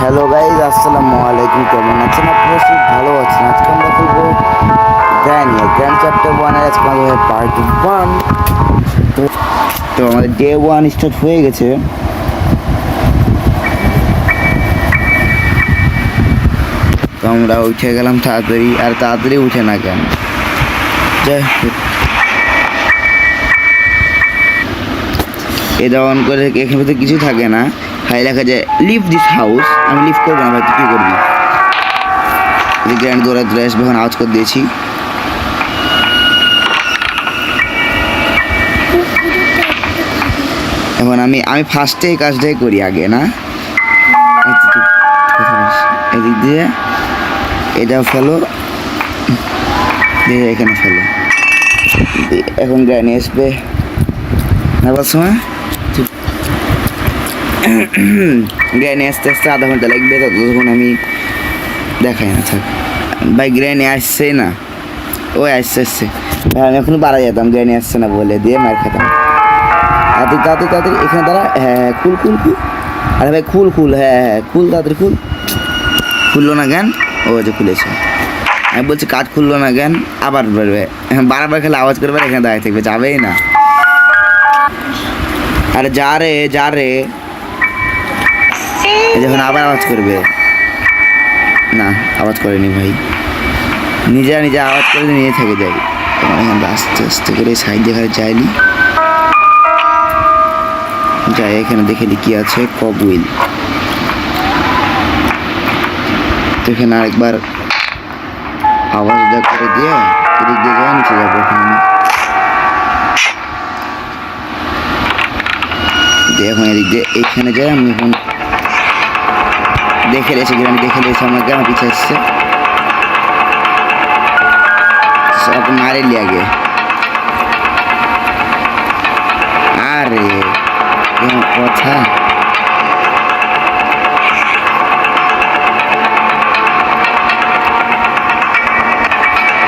Hello guys, আসসালামু আলাইকুম। কেমন আছেন আপনারা? খুব ভালো আছেন। আজকে আমরা খেলবো গ্র্যান্ড চ্যাপ্টার 1 এর আজকে আমাদের পার্ট 1। তো আমাদের ডে 1 স্টার্ট হয়ে গেছে। তো আমরা উঠে গেলাম তাড়াতাড়ি, আর তাড়াতাড়ি উঠে না কেন? যাই হোক, এটা অন করে এখানে তো কিছু থাকে না, খাই লেখা যায় লিভ দিস হাউস। আমি লিভ করবো না ভাই, তুই কী করবি? গ্র্যান্ড দৌড়া দৌড়ে আসবে, এখন আওয়াজ করে দিয়েছি। এখন আমি ফার্স্টে এই কাজটাই করি আগে, না এদিক দিয়ে এটাও ফেলো, দিয়ে এখানে ফেলো। এখন গ্র্যান্ড আসবে নেবার সময় গ্র্যান্ড আসতে আসতে আধা ঘন্টা লাগবে, ততক্ষণ আমি দেখাই না থাক। ভাই গ্র্যান্ড আসছে না, ওই আসছে ভাই, আমি এখনো বাড়া যেতাম গ্র্যান্ড আসছে না বলে, দিয়ে মার খেতাম। তাড়াতাড়ি এখানে দাঁড়া। হ্যাঁ খুল। আরে ভাই খুল, হ্যাঁ খুল, তাড়াতাড়ি খুললো না জ্ঞান। ও যে খুলেছে, আমি বলছি কাজ খুললো না জ্ঞান, আবার বেরবে। বারবার খেলে আওয়াজ করবে, এখানে দাঁড়িয়ে থাকবে, যাবেই না। আরে যা রে যখন আবার আওয়াজ করবে না, আওয়াজ করেনি ভাই, নিজে আওয়াজ করে নিয়ে থেকে যাই। এখান আস্তে করে সাইড দেখাতে যায়নি, যাই এখানে দেখে কি আছে, কব হুইল। তো এখানে আরেকবার আওয়াজটা করে দিয়ে এদিক দিয়ে যাই, নিচে যাবো। এখন এদিক দিয়ে এইখানে যাই। আমি এখন দেখে রেখেছি, আমাকে আমার পিছিয়ে এসছে, সব মারেলি আগে। আরে কথা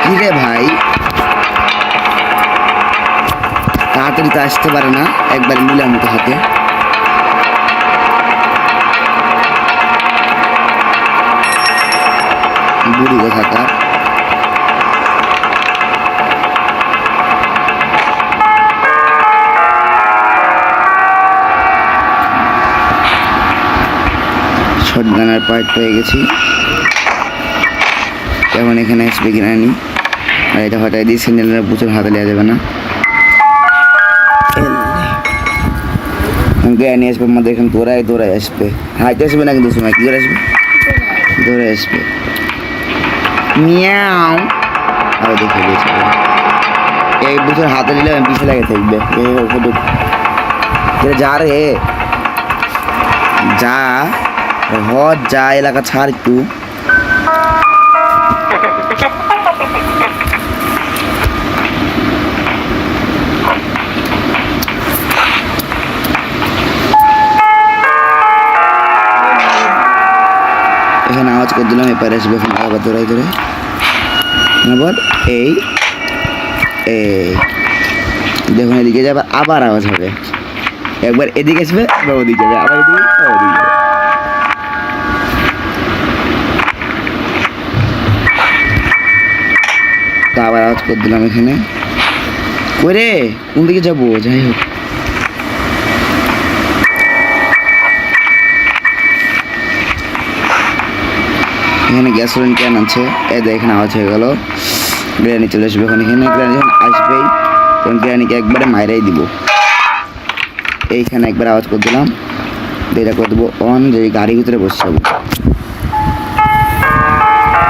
কি রে ভাই, তাড়াতাড়ি তো আসতে পারে না, একবার মিলার মতো হাতে। বুড়ি কোথাকার, শটগানের পার্ট পেয়ে গেছি। এখন এখানে আসবে গ্রানি, আর এটা হঠাৎ দিয়ে সিগন্যালের প্রচুর হাতে নেওয়া যাবে না। গ্রানি আসবে আমাদের এখানে, দৌড়ায় আসবে, হাইতে আসবে না কিন্তু সময়, কী করে আসবে, দৌড়ে আসবে। মিয়াও আরো দেখে দিয়েছে, এই বছর হাতে নিলে পিছিয়ে লাগে থাকবে। যা রে যা এলাকা ছাড় একটু। এখানে আওয়াজ করে দিলাম, এপারে আসবে। এখন আবার দৌড়াই বল, এই দেখুন এদিকে যাবে, আবার আওয়াজ হবে। একবার এদিকে আসবে, আবার ওদিকে যাবে, আবার এদিকে ওদিকে যাবে। তো আবার আওয়াজ করে দিলাম এখানে, করে কোন দিকে যাবো? যাই হোক, এখানে গ্যাসোলিন ক্যান আছে, এখানে আওয়াজ হয়ে গেল। গ্রানি চলে আসবে এখন, এখানে গ্রানি যখন আসবেই তখন গ্রানিকে একবারে মাইরাই দিব। এইখানে একবার আওয়াজ করে দিলাম, এটা করে দেবো অন, যে গাড়ির ভিতরে বসে যাবো।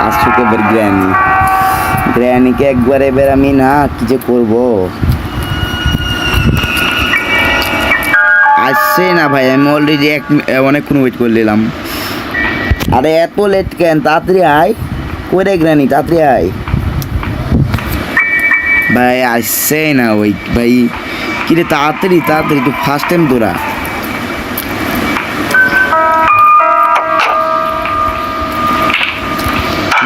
আসুক এবার গ্রানিকে একবার এবার আমি না কি যে করবো, আসছে না ভাই। আমি অলরেডি অনেকক্ষণ ওয়েট করে নিলাম। আরে এত লেট কেন? তাড়াতাড়ি আয়, করে গ্রানি তাড়াতাড়ি আয় ভাই। আসছে না ওই ভাই, কিরে তাড়াতাড়ি তুই ফার্স্ট টাইম তোরা।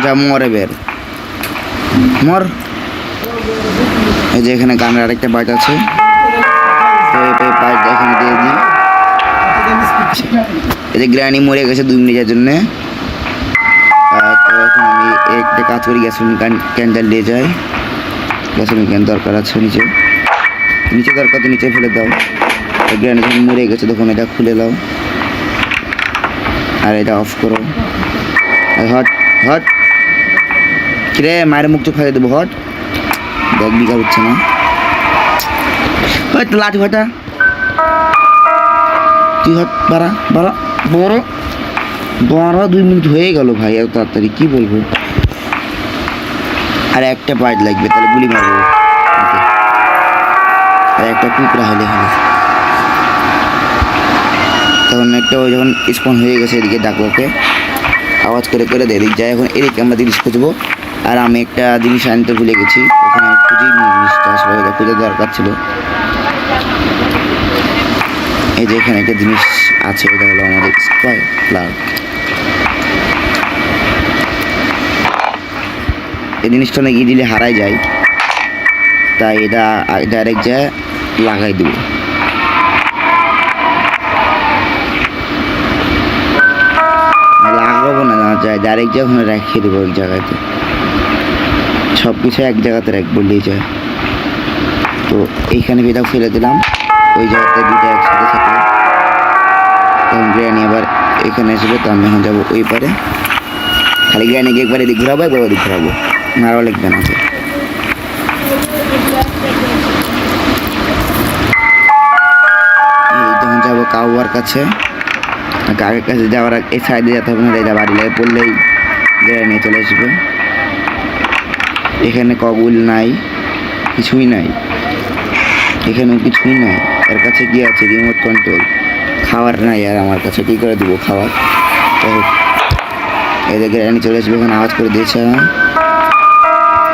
যা মরে বের মর। এই যে এখানে গানের আরেকটা পার্ট আছে, তো এই পার্টটা এখানে দিয়ে দিই। এই যে গ্রানি মরে গেছে 2 মিনিটের জন্যে। তো এখন আমি একটা কাজ করি, গ্যাসোলিন ক্যানটা নিয়ে যাই। গ্যাসোলিন ক্যান দরকার আছে নিচে দরকার, তো নিচে ফেলে দাও। গ্রানি যখন মরে গেছে তখন এটা খুলে দাও আর এটা অফ করো। হট হট কিরে মায়ের মুখ চোখ ফাইলে দেবো। হট দেখ বিঘা হচ্ছে না, হয়তো লাঠি ফাটা তুই হট বাড়া বাড়া বড় 2 মিনিট হয়ে গেল ভাই, এত তাড়াতাড়ি কি বলবো। আর একটা পার্ট লাগবে, তাহলে গুলি মারবো। আর একটা কুকরা হলে তখন একটা ওই যখন স্পন হয়ে গেছে এদিকে ডাকো, ওকে আওয়াজ করে করে দে এদিক যায়। এখন এদিকে আমরা জিনিস খুঁজবো। আর আমি একটা জিনিস আনতে ভুলে গেছি, ওখানে খুঁজেই নিই জিনিসটা, আসলে খুঁজে দরকার ছিল। এই যে এখানে একটা জিনিস আছে, এটা হলো আমাদের স্পাই প্লাগ। এই জিনিসটা নাকি দিলে হারাই যায়, তাই এটা ডাইরেক্ট যা লাগাই দেবো। লাগাবো না যায়, ডাইরেক্ট যা ওখানে রেখে দেবো এক জায়গাতে, সব কিছু এক জায়গাতে রাখ বললেই যায়। তো এইখানে এটা ফেলে দিলাম, ওই জায়গাতে দুটো একসাথে থাকে। তখন গ্রানি আবার এখানে আসবে, তো আমি এখন যাবো ওই পারে। খালি গ্রানিকে একবার এদিক ঘুরাবো, একবার ওদিক ঘুরাবো, মারাও লাগবে না। এই তখন যাবো কাউয়ার কাছে। কাকের কাছে যাওয়ার এই সাইডে যেতে হবে না, এটা বাড়ি লাগে পড়লেই গ্রানি চলে আসবে। এখানে কগুল নাই, কিছুই নাই, এখানেও কিছুই নাই। এর কাছে কি আছে? Remote control. খাবার নাই আর আমার কাছে, কী করে দেবো খাবার? এই যে গ্রানি চলে আসবে, এখানে আওয়াজ করে দিয়েছে,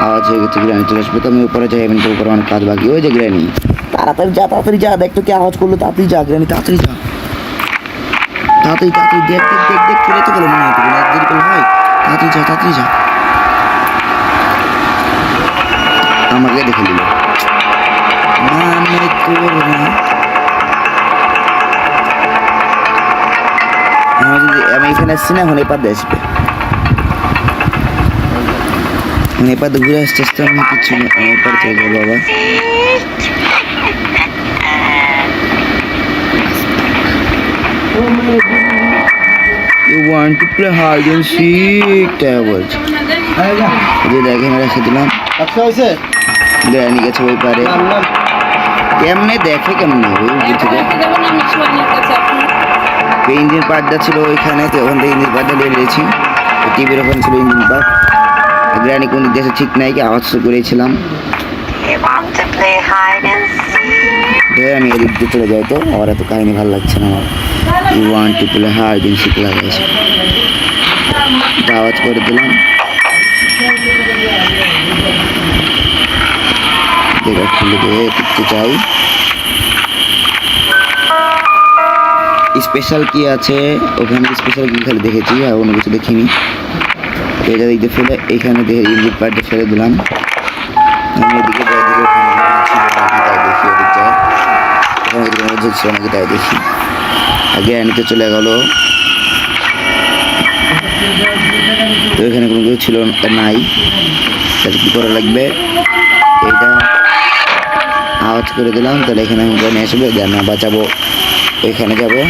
আওয়াজ হয়ে গেছে, গ্রানি চলে আসবে। তো আমি উপরে যাই, এমনি উপরে অনেক কাজ বাকি। ওই যে গ্রানি, তাড়াতাড়ি যা, দেখ তো কি আওয়াজ করলো, তাড়াতাড়ি যা গ্রানি, তাড়াতাড়ি যা, তাড়াতাড়ি দেখ চলে তো গেলো মনে হয়, দেরি করলে হয়, তাড়াতাড়ি যা। আমাকে দেখে নিল আমি এখানে আসছি না, এখন এপার দিয়ে আসবে, এপার দিয়ে ঘুরে আসতে আসতে আমি কিছু না, আমি এপার চলে যাবো বাবা। You want to play hide and seek? তাই বলছে। যে দেখেন রেখে দিলাম, গ্রানি গেছে ওই পারে। কেমনে দেখে, কেমনে ইঞ্জিন পার্টটা ছিল ওইখানে, তো ওখান থেকে ইঞ্জিন পার্টটা নিয়ে নিয়েছি। টিভির ওখানে ছিল ইঞ্জিন পার্ট। গ্রানি কোন দেশে ঠিক নাই, কি আওয়াজ করেছিলাম। আমি এদিক দিয়ে চলে যাই, তো আমার এত কাহিনী ভালো লাগছে না আমার। You want to play hide and seek লাগাইছে, আওয়াজ করে দিলাম। দেখা খুলে দিয়ে দেখতে চাই স্পেশাল কি আছে ওখানে। স্পেশাল কি খালি দেখেছি, আর অন্য কিছু দেখিনি। এটা দিকে ফেলে এইখানে ইঞ্জিন পার্টটা ফেলে দিলাম। আমি এদিকে যাই, দেখি তাই দেখি, ওদিক যায় ওখানে ঝুঁকছে নাকি তাই দেখি। আগে আনিতে চলে গেল, তো এখানে কোনো কিছু ছিল নাই, তাহলে কী করা লাগবে? এইটা আওয়াজ করে দিলাম, তাহলে এখানে আমি নিয়ে আসবে, না বাঁচাবো ওইখানে যাবো।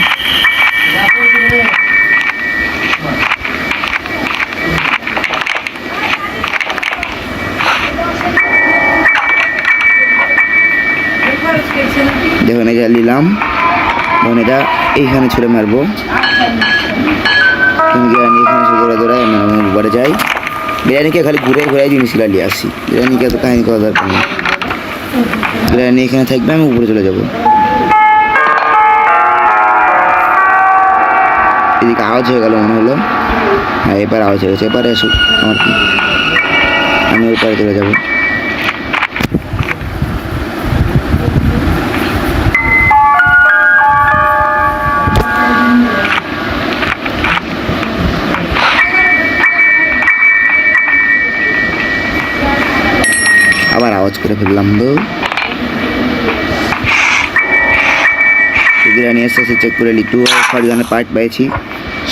দেখুন এটা নিলাম, দেখুন এটা এইখানে ছুঁড়ে মারবো। বিরিয়ানি এখানে ঘুরে দৌড়াই, আমি উপরে যাই। বিরিয়ানিকে খালি ঘুরে জিনিসগুলো নিয়ে আসি, বিরিয়ানিকে এত কাহিনী করা দরকার নেই। বিরিয়ানি এখানে থাকবে, আমি উপরে চলে যাবো। এদিকে আওয়াজ হয়ে গেল মনে হলো, হ্যাঁ এবার আওয়াজ হয়ে গেছে। এবারে আসুক আমার কি, আমি ওই পারে চলে যাবো। আবার আওয়াজ করে ফেললাম, তো গ্রানি এসে চেক করে লিটু শটগানের পার্ট পেয়েছি,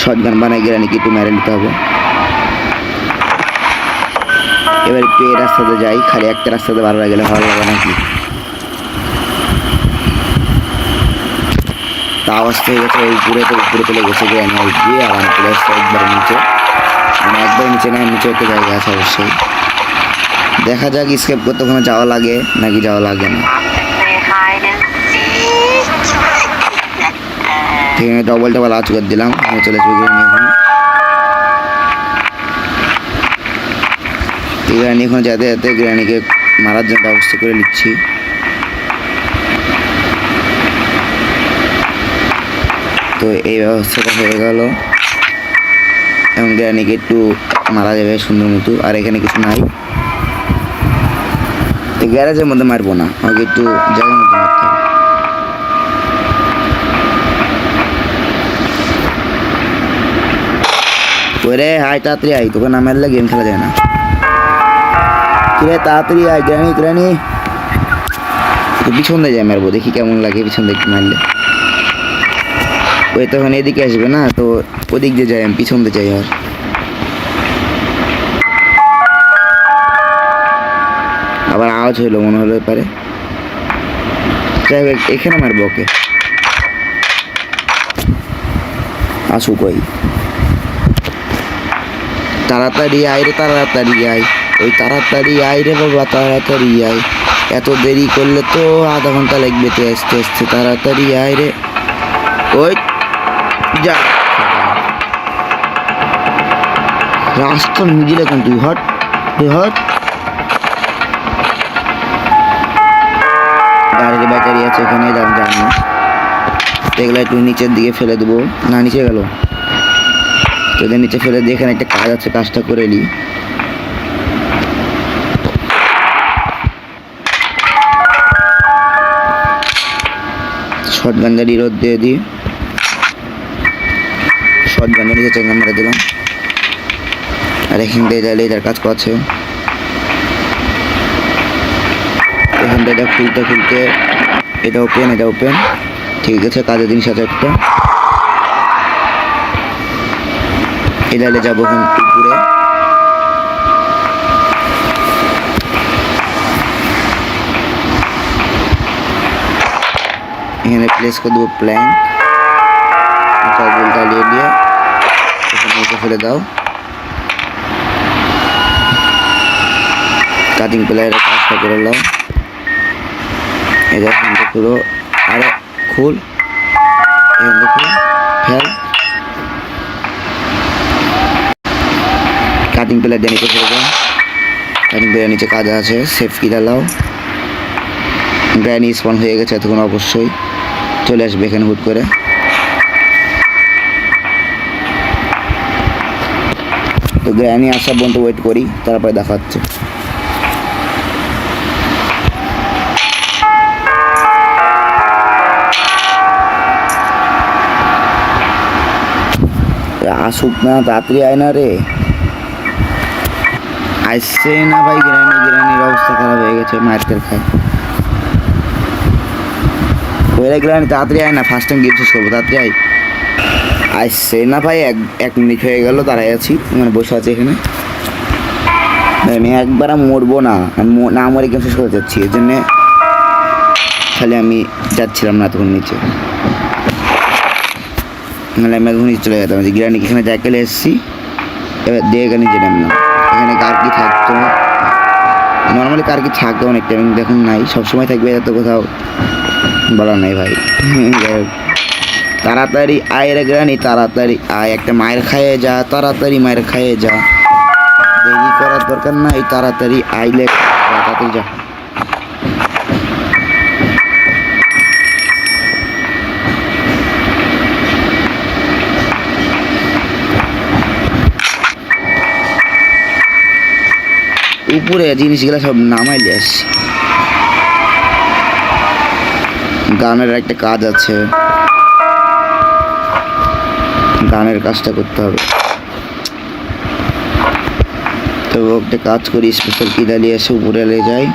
শটগান বানাই গ্রানিকে একটু মেরে নিতে হবে। এবার একটু এই রাস্তাতে যাই, খালি একটা রাস্তাতে বারবার গেলে ভালো লাগে নাকি। তা আওয়াজটা হয়ে গেছে উপরে চলে গেছে গ্রানি গিয়ে, আর আমি চলে আসছে একবার নিচে, মানে একবার নিচে না, নিচে একটা জায়গা আছে অবশ্যই। দেখা যাক স্কেপ করতে ওখানে যাওয়া লাগে নাকি যাওয়া লাগে না। ঠিক আছে, ডবল আওয়াজ করে দিলাম, চলে আসবে গ্রানি এখন। গ্রানি এখন যেতে যেতে গ্রানিকে মারার জন্য ব্যবস্থা করে নিচ্ছি। তো এই ব্যবস্থাটা হয়ে গেল, এবং গ্রানিকে একটু মারা যাবে সুন্দর মতো। আর এখানে কিছু নাই, তো গ্যারেজের মধ্যে মারবো না, আমাকে একটু জায়গার মধ্যে মারতে হবে। ওরে আয়, তাড়াতাড়ি আয়, তোকে না মারলে গেম খেলা যায় না। কিরে তাড়াতাড়ি আয় গ্রানি, তো পিছন দিয়ে যাই মারবো, দেখি কেমন লাগে পিছন দিকে মারলে। ওই তখন এদিকে আসবে না, তো ওদিক দিয়ে যাই, আমি পিছন দিয়ে যাই। আর আবার আওয়াজ হইলো মনে হলো পারে, যাই হোক এখানে মারবো ওকে। আসুক ওই, তাড়াতাড়ি আয় রে, তাড়াতাড়ি আয়, ওই তাড়াতাড়ি আয় রে বাবা, তাড়াতাড়ি আয়, এত দেরি করলে তো আধা ঘন্টা লাগবে তো আসতে আসতে, তাড়াতাড়ি আয় রে। ওই যা রাস্তার মিডিলে কেন তুই হট, গাড়ির ব্যাটারি আছে ওখানে, জানি এগুলো একটু নিচের দিকে ফেলে দেবো। না নিচে গেল, তোদের নিচে ফেলে দিয়ে এখানে একটা কাজ আছে, কাজটা করে নিই। শটগানটা রিলোড দিয়ে দিই, শটগানটা নিচে চেঙ্গা মেরে দিলাম। আর এখান থেকে যাইলে এটার কাজ করছে, এখান থেকে এটা খুলতে এটা ওপেন, ঠিক আছে। কাজের জিনিস আছে একটা, এটা যাবো এখন উপরে। এখানে প্লেস করে দেবো প্ল্যাঙ্ক, বলটা নিয়ে দিয়ে এখানে নিচে ফেলে দাও। কাটিং প্লেয়ারের কাজটা করে নাও, এটা এখান থেকে পুরো আরে খুল, এখান থেকে ফেল। কাটিং প্লেয়ার দিয়ে নিচে ফেলে দাও, কাটিং প্লেয়ার নিচে কাজ আছে, সেফ কি দাও। গ্র্যানি স্পন হয়ে গেছে এতক্ষণ, অবশ্যই চলে আসবে এখানে হুট করে। তো গ্র্যানি আসা পর্যন্ত ওয়েট করি, তারপরে দেখা হচ্ছে। আসুক না, তাড়াতাড়ি আয় না রে, আসছে না ভাই। গ্রানির অবস্থা খারাপ হয়ে গেছে, মার্কেট খায়। ওইরা গ্রানি তাড়াতাড়ি আয় না, ফার্স্ট টাইম গেম শেষ করবো, তাড়াতাড়ি আয়। আসছে না ভাই, এক মিনিট হয়ে গেল দাঁড়াই আছি, মানে বসে আছি এখানে। আমি একবার মরবো না, না মরে গেম শেষ করে যাচ্ছি, এর জন্যে খালি আমি যাচ্ছিলাম না তখন নিচে, নাহলে আমি এখন চলে যেতাম। গ্রানি এখানে জায়গায় এসেছি, এবার দিয়ে এখানে নিচে নামলাম। এখানে কার কি থাকতো, নর্মালি কার কি থাকতো অনেক টাইম, দেখুন নাই, সবসময় থাকবে এত কোথাও বলার নাই ভাই। তাড়াতাড়ি আয় রে গ্রানি, তাড়াতাড়ি আয়, একটা মায়ের খাইয়ে যা, তাড়াতাড়ি মায়ের খাইয়ে যা, দেরি করার দরকার নাই, তাড়াতাড়ি আইলে তাড়াতাড়ি যা। উপরে জিনিসগুলো সব নামাইলে আসছি। গানের একটা কাজ আছে, গানের কাজটা করতে হবে। তো একটা কাজ করি, স্পেশাল কি দাঁড়িয়ে এসে উপরে এলে যাই,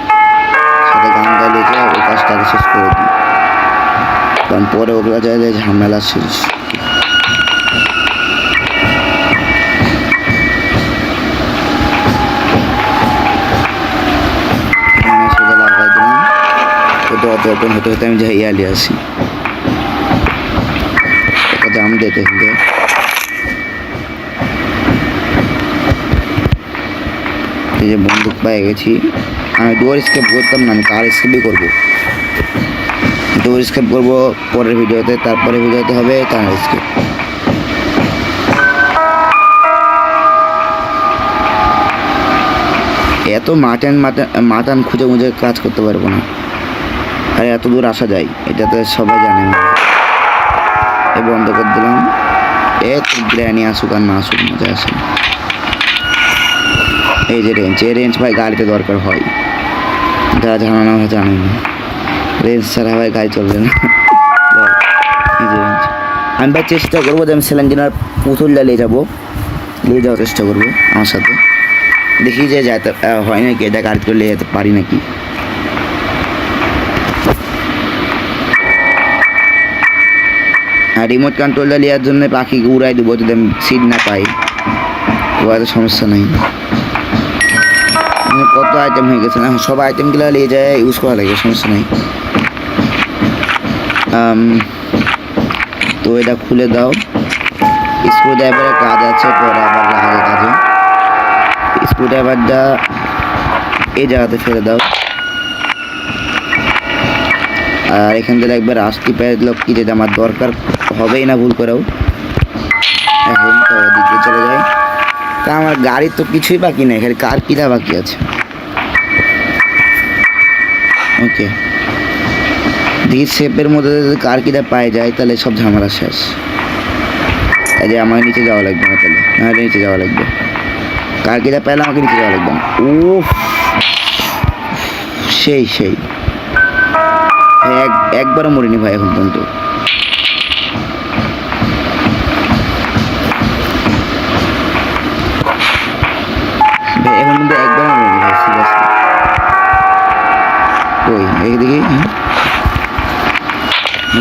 সাথে গান দাঁড়িয়ে যাই, ওই কাজটা শেষ করে দিই। কারণ পরে ওগুলো চাইলে ঝামেলা শেষ। সোজা লাগাই দিলাম, ওটা ওপেন হতে হতে আমি যাই আলি আসি, একটা জাম দিতে হবে। এই যে বন্দুক পেয়ে গেছি। আমি ডোর স্কেপ করতাম না, আমি কার স্কেপই করবো। ডোর স্কেপ করবো পরের ভিডিওতে, তারপরে ভিডিওতে হবে কার স্কেপ। এত মাটান খুঁজে খুঁজে কাজ করতে পারবো না, আর এত দূর আসা যায় এটা তো সবাই জানে। এ বন্ধ করে দিলাম। গ্র্যানি আসুক আর না আসুক মজা আসে। এই যে রেঞ্জ ভাই গাড়িতে দরকার হয়, যারা জানা না জানে না, রেঞ্জ ছাড়া ভাই গাড়ি চলবে না। এই যে রেঞ্জ আমি ভাই চেষ্টা করবো যে আমি সেলেঞ্জিনার পুতুলটা নিয়ে যাওয়ার চেষ্টা করবো আমার সাথে। দেখি যে যাইতে হয় নাকি, এটা গাড়ি করে নিয়ে যেতে পারি নাকি। আর রিমোট কন্ট্রোলটা নেওয়ার জন্য পাখিকে উড়াই দেবো যদি আমি সিট না পাই, তো সমস্যা নেই। কত আইটেম হয়ে গেছে না, সব আইটেমগুলো নিয়ে যায় ইউজ করা লাগে, সমস্যা নেই। তো এটা খুলে দাও। স্ক্রু ড্রাইভারের কাজ আছে, পরে আবার লাগে কাজে। স্ক্রু ড্রাইভারটা এই জায়গাতে ফেলে দাও। আর এখান থেকে একবার আসতে পেরে দিল কি, যেটা আমার দরকার হবেই না ভুল করেও। এখন তো দিকে চলে যায়। তা আমার গাড়ির তো কিছুই বাকি নেই, খালি কার কিনা বাকি আছে। ওকে, দেখি শেপের মধ্যে যদি কার কিনা পায়ে যায় তাহলে সব ঝামেলা শেষ। এই যে আমাকে নিচে যাওয়া লাগবে না, তাহলে নাহলে নিচে যাওয়া লাগবে। কার কিনা পাইলে আমাকে নিচে যাওয়া লাগবে না। ও সেই একবারও মরিনি ভাই এখন পর্যন্ত। এখন কিন্তু একবারও মরিনি ভাই, সিরিয়াসলি। ওই দেখি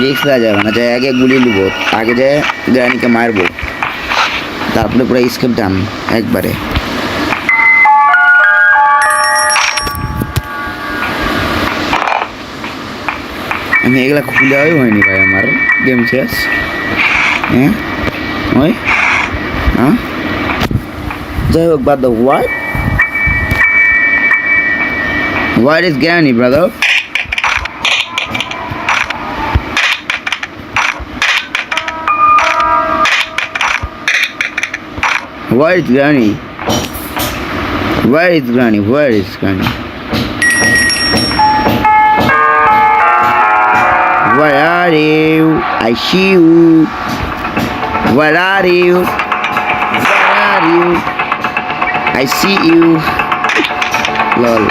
রিক্স দেওয়া যাবে না, যাই আগে গুলি নেবো, আগে যায় গ্রানিকে মারবো, তারপরে পুরো স্কেপ ডান একবারে। আমি এগুলা খুলেও হয়নি ভাই, আমার গেম শেষ। হ্যাঁ ওই যাই হোক বাদ দাও। What is granny brother? Where is Granny? Where is Granny? Where is Granny? Where are you? I see you. Where are you? Where are you? I see you. Lol.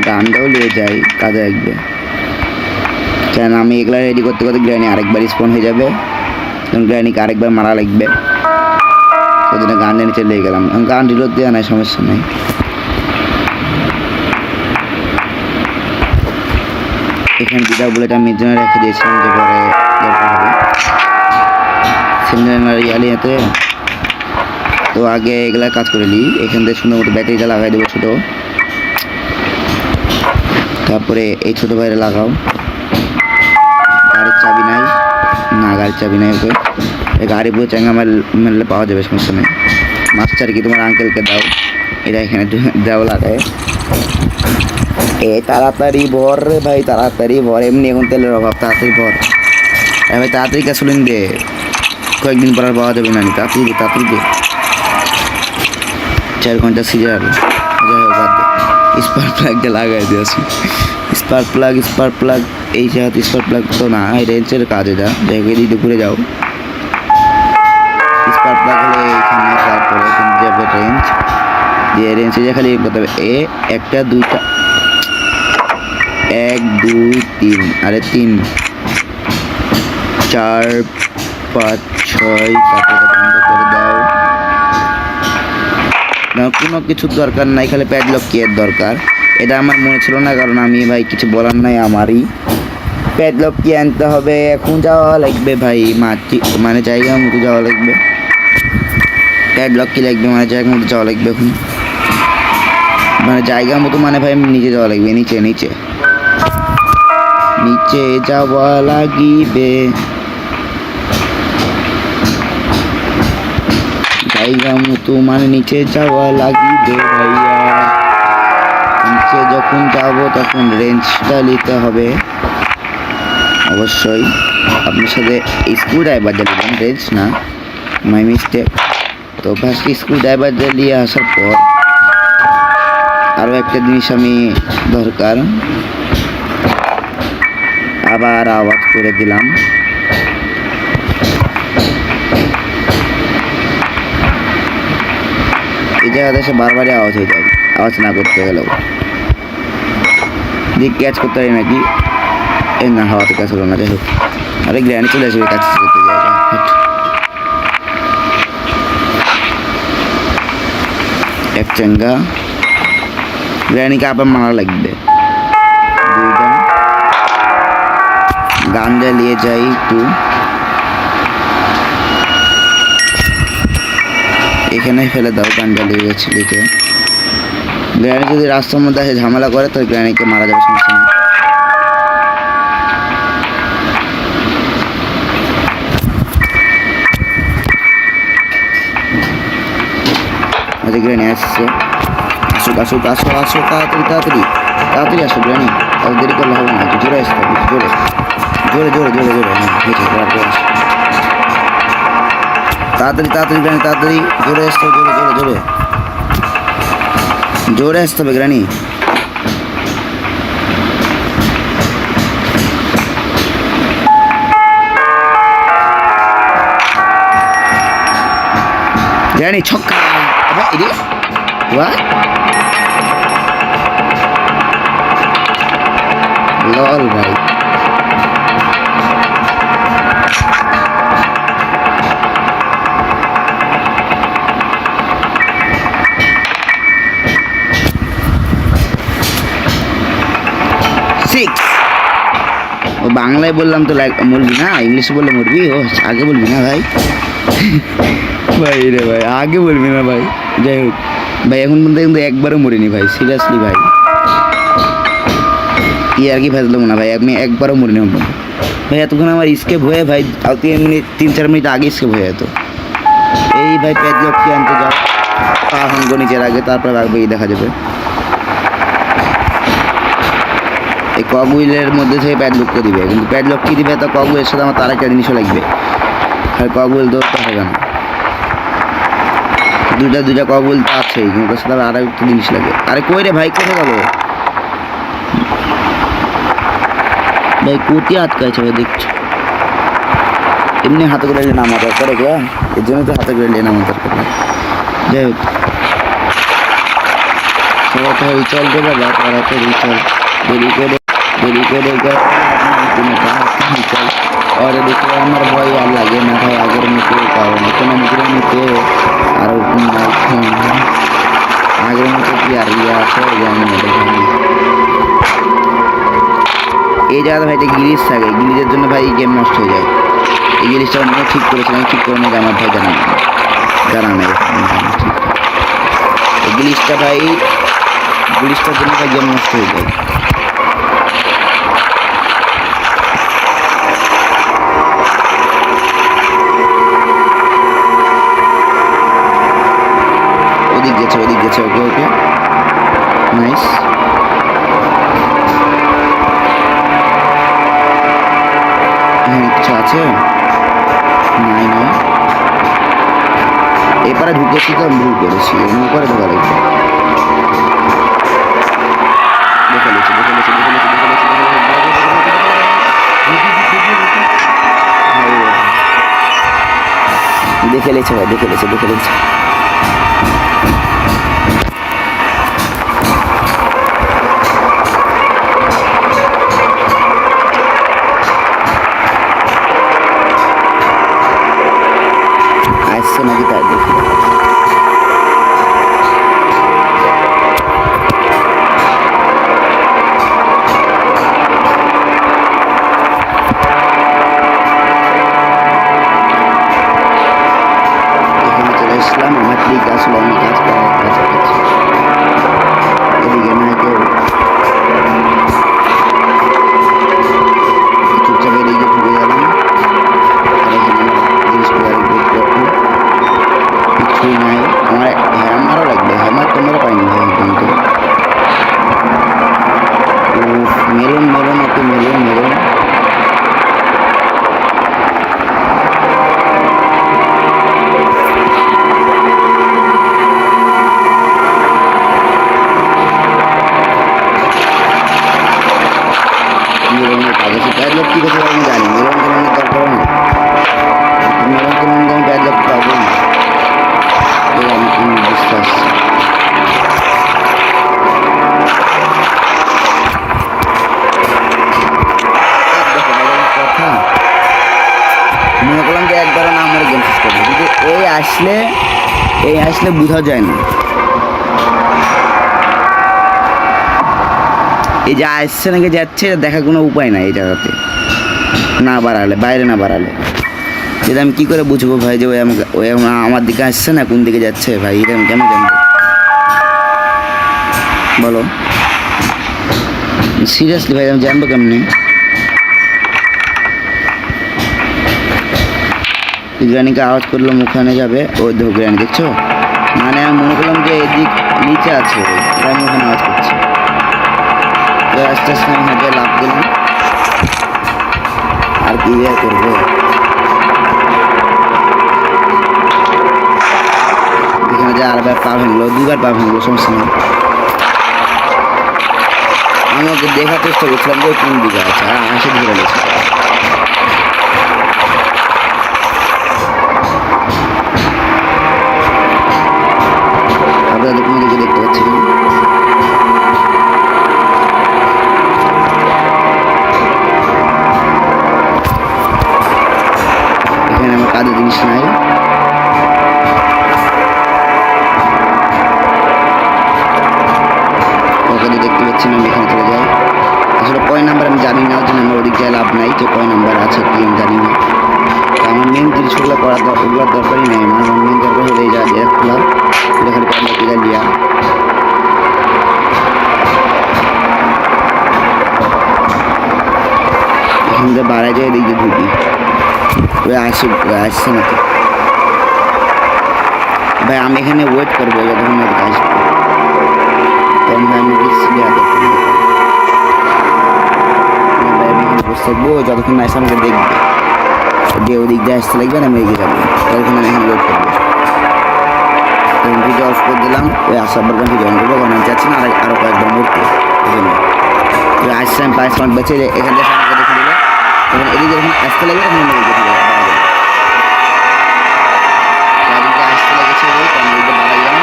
গানটাও নিয়ে যাই, কাজে লাগবে। কেন আমি এগুলা রেডি করতে করতে গ্র্যানি আরেকবার স্পন হয়ে যাবে, তখন গ্র্যানিকে আরেকবার মারা লাগবে। ওই জন্য গানটা নিচে লেগে গেলাম। গান রিলোড দেওয়া নাই, সমস্যা নেই। এখানে দুটা বুলেট আমি জন্য রেখে দিয়েছিলাম, যে পরে দরকার হবে সিলিন্ডার ইয়ালিয়াতে। তো আগে এগুলা কাজ করে নিই। এখান থেকে সুন্দর মতো ব্যাটারিটা লাগাই দেবো ছোটো, তারপরে এই ছোটো বাইরে লাগাও। গাড়ির চাবি নাই না, গাড়ির চাবি নাই। ওকে, এই গাড়ি পুরো চাঙ্গা মারলে পাওয়া যাবে, সমস্যা নেই। মাস্টার কি তোমার আঙ্কেলকে দাও, এটা এখানে দেওয়া লাগায়। তাড়াতাড়ি ভর রে ভাই, তাড়াতাড়ি ভর। এমনি এখন তেলের অভাব, তাড়াতাড়ি ভর। ভাই তাড়াতাড়ি গ্যাসোলিন দে, কয়েকদিন পর আর পাওয়া যাবে না। তাড়াতাড়ি দে। 4 ঘন্টা সিজার। যাই হোক বাদ দে, স্পার্ক প্লাগটা লাগাই দিয়েছি। স্পার্ক প্লাগ এই জায়গাতে স্পার্ক প্লাগ তো না, এই রেঞ্চের কাজ এটা। যাই হোক এদিকে ঘুরে যাও। স্পার্ক প্লাগ হলে এইখানে, তারপরে এখানে যাবে রেঞ্জ দিয়ে, রেঞ্জে যে খালি বলতে হবে একটা দুইটা 1 2 3 আরে 3 4 5 6 তারপরে বন্ধ করে দাও না, কোনো কিছুর দরকার নাই, খালি প্যাডলক কি এর দরকার। এটা আমার মনে ছিল না, কারণ আমি ভাই কিছু বলার নাই আমারই। প্যাডলক কি আনতে হবে, এখন যাওয়া লাগবে ভাই মানে জায়গা মতো যাওয়া লাগবে। প্যাডলক কি লাগবে মানে জায়গা মতো যাওয়া লাগবে এখন, মানে জায়গা মতো মানে ভাই নিচে যাওয়া লাগবে, নিচে নিচে নিচে যাওয়া লাগিবে, জায়গা মতো মানে নিচে যাওয়া লাগিবে ভাইয়া। নিচে যখন যাব তখন রেঞ্জটা নিতে হবে অবশ্যই। আপনার সাথে স্ক্রু ড্রাইভার দিলাম, রেঞ্জ না, মাই মিস্টেক। তো ফার্স্ট স্ক্রু ড্রাইভার দিয়ে আসার পর আরও একটা জিনিস আমি দরকার, আবার আওয়াজ করে দিলাম। এই জায়গাতে এসে বারবারই আওয়াজ হয়ে যায়, আওয়াজ না করতে গেলেও। দিক ক্যাচ করতে পারি নাকি, এই না হাওয়াতে কাজ হলো না, যাই হোক। আরে গ্র্যান্ড চলে আসবে কাজ করতে জায়গা। এক চেঙ্গা গ্র্যানিকে আবার মারা লাগবে। দুইটা গান জ্বালিয়ে যাই একটু, এখানে ফেলে দাও গান জ্বালিয়ে গেছে লিখে। গ্র্যানি যদি রাস্তার মধ্যে এসে ঝামেলা করে তো গ্র্যানিকে মারা যাবে, সমস্যা নেই। গ্র্যানি আসছে, আসুক আসুক আসো আসো, তাড়াতাড়ি তাড়াতাড়ি তাড়াতাড়ি আসো গ্র্যানি, আর দেরি করলে হবে না, জোরে আসতে হবে, জোরে জোরে জোরে জোরে জোরে, হ্যাঁ ঠিক আছে, তাড়াতাড়ি তাড়াতাড়ি গ্র্যানি তাড়াতাড়ি, জোরে আসতে হবে, জোরে জোরে জোরে জোরে আসতে হবে গ্র্যানি। গ্র্যানি ছক্কা, লল ভাই। ও বাংলায় বললাম তো মরবি না, ইংলিশে বললে মরবি, ও আগে বলবি না ভাই। ভাই রে ভাই, আগে বলবি না ভাই। যাই হোক ভাই, এখন পর্যন্ত কিন্তু একবারও মরিনি ভাই, সিরিয়াসলি ভাই, কি আর কি ফেললাম না ভাই, আমি একবারও মরিনি ভাই। এতক্ষণ আমার স্কেপ হয়ে ভাই 3-4 মিনিট আগে স্কেপ হয়ে যেত। এই ভাই প্যাডলক কি আনতে যাও, পা ভাঙ্গো নিচের আগে, তারপর রাখবে, এই দেখা যাবে। এই কক হুইলের মধ্যে থেকে প্যাডলক করে দিবে, কিন্তু প্যাডলক কি দিবে, তো কক হুইলের সাথে আমার তার একটা জিনিসও লাগবে, আর কক হুইল ধরতে হবে না। দুইটা কক হুইল তো আছেই, কিন্তু তার সাথে আর একটা জিনিস লাগে। আরে কই রে ভাই, কোথায় গেল ভাই, কুতি আটকাইছে ভাই, দেখছো এমনি হাতে করে নামা দরকার, এগুলা এর জন্য তো হাতে করে নামা দরকার। যাই হোক, সবাই তো রিচার্জ দেবে বা তাড়াতাড়ি রিচার্জ, দেরি করে রিচার্জ। और দেখে আমার ভয় আর লাগে না ভাই আগের মতো, কারণ কোনো মতো আর আগের মতো কি আর ইয়ে আছে জানি না। দেখেন এই জায়গাটা ভাই গিরিজ থাকে, গিরিজের জন্য ভাই গেম নষ্ট হয়ে যায়। এই জিনিসটা আমি ঠিক করেছিলাম, ঠিক করে নিয়ে আমার ভাই জানা নেই এই জিনিসটা ভাই, জিনিসটার জন্য ভাই গেম নষ্ট হয়ে যায়। ওদিক গেছে, ওকে ওকে, নাইস। হ্যাঁ কিছু আছে, নাই নয়, এপারে ঢুকেছি তো ভুল করেছি, অন্য করে ঢোকা লাগবে। দেখে লেছে ভাই, দেখে লেছে। আসছে নাকি তাই দেখি। এখানে চলে আসলাম, আমার ঠিক আসলে আমি কাজ করার কাছাকাছি। এদিকে না কেউ, চুপচাপ এদিকে ঢুকে গেলাম। আর এখানে আমার জিনিসগুলো কিছুই নাই। আমার হ্যামারও লাগবে, হ্যামার তোমরা পাইনি ভাই কিন্তু। মেলুন মেলুন, ওকে মেলুন মেলুন। মেলনের কাজ আছে, প্যাডলক কী করতে আমি জানি। মেলন কেনানোর দরকার না, মেলন কেনানোর আমি প্যাডলক পাবো না। আমি বুঝতে পারছি। কথা মনে করলাম যে একবারও না আমার গেম শেষ করবো, কিন্তু এই আসলে বোঝা যায় না। এই যে আসছে নাকি যাচ্ছে দেখার কোনো উপায় নাই এই জায়গাতে, না বাড়ালে, বাইরে না বাড়ালে। এটা আমি কী করে বুঝবো ভাই যে ওই আমার দিকে আসছে না কোন দিকে যাচ্ছে? ভাই এটা আমি কেন জানবো বলো? সিরিয়াসলি ভাই আমি জানবো কেমনি? গ্রানিকে আওয়াজ করলাম ওখানে যাবে, ওই দেখো গ্রানি দেখছো, মানে আমি মনে করলাম যে এদিক নিচে আছে, আমি ওখানে আওয়াজ করছি। আস্তে আস্তে আমি হেঁটে লাভ দিলাম, আর কি করবো? এখানে যে আরবার পা ভাঙলো, দুবার পা ভাঙলো, সমস্যা নেই। আমি ওকে দেখার চেষ্টা করছিলাম যে কোন দিকে আছে, আর আসে ধরে গেছে। আপনাদের কোনো দিকে দেখতে পাচ্ছি না। এখানে আমার কাজের জিনিস নাই। ওকে দেখতে পাচ্ছি না, আমি এখানে চলে যাই। আসলে কয় নাম্বার আমি জানি না, যে আমার ওদিক যায় লাভ নাই, যে কয় নাম্বার আছে কি আমি জানি না। আমার মেন জিনিসগুলো করার ওগুলোর দরকারই নেই। আমার মেন দরকার হলে এই যা খোলা এখানে কয়েকটা লিয়া। এখান থেকে বাড়ায় যায়, এদিকে ঢুকি। ওই আসছে না তো ভাই, আমি এখানে ওয়েট করবো যতক্ষণ ওদিকে আসবো। তখন ভাই আমি বসে থাকবো যতক্ষণ না এসে আমাকে দেখবে, যে ওদিক দিয়ে আসতে লাগবে না, আমি এগিয়ে যাবো, ততক্ষণ আমি এখানে ওয়েট করবো। তখন ভিডিও অফ করে দিলাম, ওই আসার পর ভিডিও অন করবো, কারণ আমি চাচ্ছি না আরও কয়েকবার ঘুরতে। এই জন্য আসছে আমি 5 মিনিট বেঁচে এখান থেকে আমাকে দেখে দিল, তখন এদিকে যখন আসতে লাগবে তখন আমি দেখে দিলাম। আসতে লেগেছে তখন এদিকে বাড়াইলাম,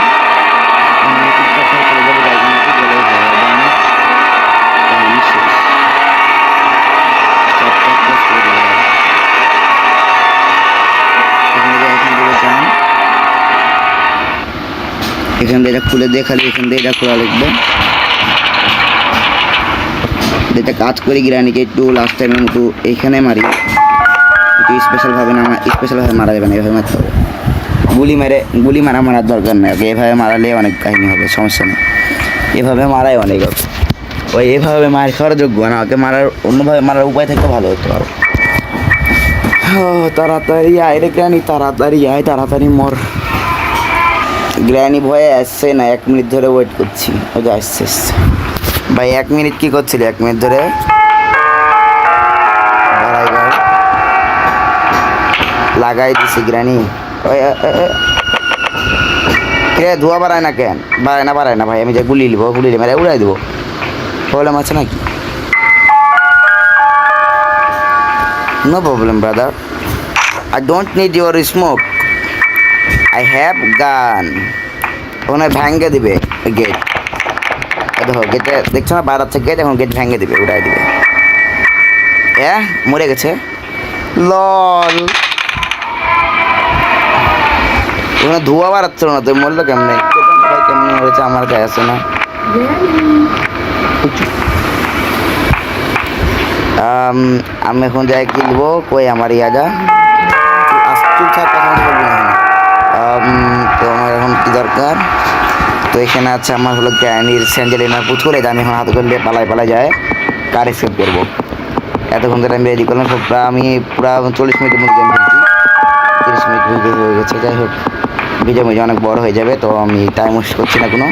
চলে যাবো জায়গা মতো বলে শেষ। এখান থেকে এটা খুলে দিয়ে খালি এখান থেকে এটা খোলা লিখবে। এটা কাজ করি গ্রানিকে একটু লাস্ট টাইমের মতো এইখানে মারি, একটু স্পেশালভাবে না, স্পেশালভাবে মারা যাবে না, এভাবে মারতে হবে। গুলি মারার দরকার নেই, ওকে এভাবে মারালে অনেক কাহিনী হবে, সমস্যা নেই। এভাবে মারাই অনেক হবে, ওই এভাবে মার খাওয়ার যোগ্য না, ওকে মারার অন্যভাবে মারার উপায় থাকতে ভালো হতো। আর তাড়াতাড়ি আয় রে গ্রানি, তাড়াতাড়ি আয়, তাড়াতাড়ি মর। গ্রানি ভয়ে আসছে না, 1 মিনিট ধরে ওয়েট করছি, ও যে আসছে। ভাই 1 মিনিট কী করছিলি 1 মিনিট ধরে? লাগাই দিছি গ্রানি। কে ধোয়া বাড়ায় না কেন? বাড়ায় না ভাই, আমি যে গুলি মেরে উড়াই দেবো, প্রবলেম আছে নাকি? No problem brother, I don't need your smoke, I have gun. ওখানে ভেঙে দিবে গেট, দেখো গেটে দেখছো না বাড়াচ্ছে গেট, এখন গেট ভেঙে দিবে, উড়াই দিবে। মরে গেছে, লল। ওখানে ধোয়া বাড়াচ্ছিল না, তো মরলো কেমনে? ভাই কেমনে মরেছে আমার যায় আসে না। আমি এখন যাই কিনবো, কই আমার ইয়াজা চুপচাপ কথা বলবো না। তো আমার এখন কি দরকার? তো এখানে আছে আমার হলো গ্র্যানির স্যান্ডেলিনার পুতুল, এটা আমি এখন হাতে করলে পালায় পালায় যায় কার এসকেপ করবো। এতক্ষণ ধরে আমি রেডি করলাম, আমি পুরো 40 মিনিটের মধ্যে গেম খেলছি, 30 মিনিট হয়ে গেছে। যাই হোক, ভিডিও অনেক বড় হয়ে যাবে, তো আমি টাইম ওয়েস্ট করছি না কোনো।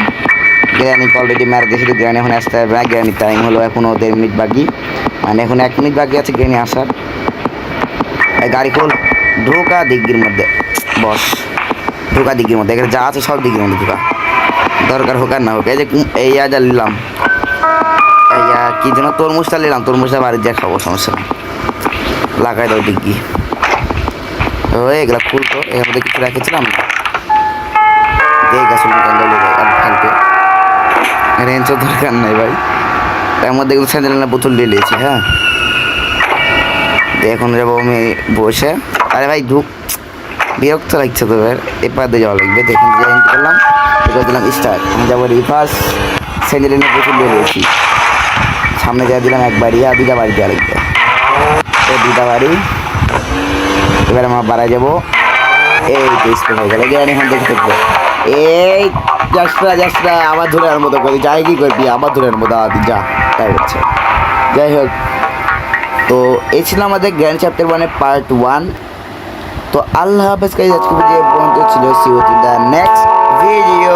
গ্র্যানিকে অলরেডি মেরে দিয়েছি, গ্র্যানি এখন আসতে হবে না। গ্র্যানির টাইম হলো এখনও 1.5 মিনিট বাকি, মানে এখন 1 মিনিট বাকি আছে গ্র্যানি আসার। গাড়ি খোল, ঢোকা দিঘির মধ্যে বস, ঢোকা দিঘির মধ্যে, এখানে যা আছে সব দিঘির মধ্যে ঢোকা, দরকার হোক আর না হোক। এই যে এই যা নিলাম, কি যেন তরমুজটা নিলাম, তরমুজটা বাড়ির যা খাবো, সমস্যা নেই, লাগাই দাও দিঘি। ও এগুলা খুলতো, এর মধ্যে কিছু রেখেছিলাম না, রেঞ্চও দরকার নাই ভাই, তার মধ্যে এগুলো স্যান্ডেলিনার বোতল দিয়ে নিয়েছি। হ্যাঁ, এখন যাবো আমি বসে। আরে ভাই ঢুক, বিরক্ত লাগছে তো এবার, এপার দিয়ে যাওয়া লাগবে। দেখুন জয়েন করলাম, এবার দিলাম স্টার্ট। আমি যাবো রিভার্স, স্যান্ডেলিনার বোতল দিয়ে নিয়েছি, সামনে যা দিলাম একবারই, আর 2টা বাড়ি দেওয়া লাগবে, 2টা বাড়ি। এবার আমরা বাড়ায় যাবো, এই তো স্পেস হয়ে গেল। গেলে এখন দেখে থাকবো, এই যাসরা আবার ধরে আনার মতো করি, যাই কি করবি আবার ধরে আনবো, দাদা যা, তাই হচ্ছে। যাই হোক, তো এই ছিল আমাদের গ্র্যান্ড চ্যাপ্টার 1 পার্ট 1। তো আল্লাহ হাফেজ গাইস, আজকে ভিডিও পর্যন্ত ছিল। See you in the next video.